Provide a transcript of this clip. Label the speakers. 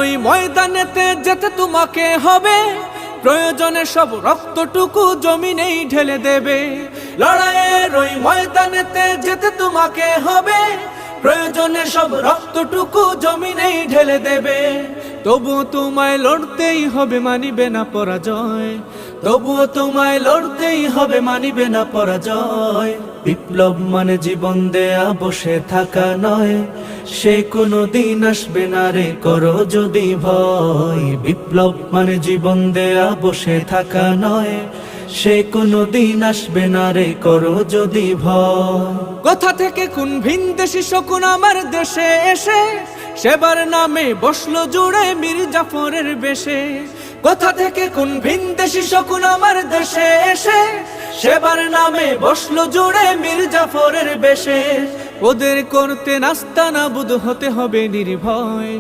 Speaker 1: ওই ময়দানেতে যেতে তোমাকে হবে, প্রয়োজনে সব রক্তটুকু জমিনেই ঢেলে দেবে। লড়াইয়ের ওই ময়দানেতে যেতে তোমাকে হবে, প্রয়োজনে সব রক্তটুকু জমিনেই ঢেলে দেবে। তবুও তোমায় লড়তেই হবে, মানিবে না পরাজয়। তবুও তোমায় লড়তেই হবে, মানিবে না পরাজয়। বিপ্লব মানে জীবন দেয়া বসে থাকা নয়, সে কোনো দিন আসবে না রে করো যদি ভয়। বিপ্লব মানে জীবন দেয়া বসে থাকা নয়, সে কোনো দিন আসবে না রে করো যদি ভয়। কোথা থেকে কোন ভিনদেশী শকুন আমার দেশে এসে সেবার নামে বসলো জুড়ে মীর জাফরের বেশে। কোথা থেকে কোন ভিনদেশী শকুন আমার দেশে এসে সেবার নামে বসলো জুড়ে মীর জাফরের বেশে। ওদের করতে নাস্তা নাবুদ হতে হবে নির্ভয়,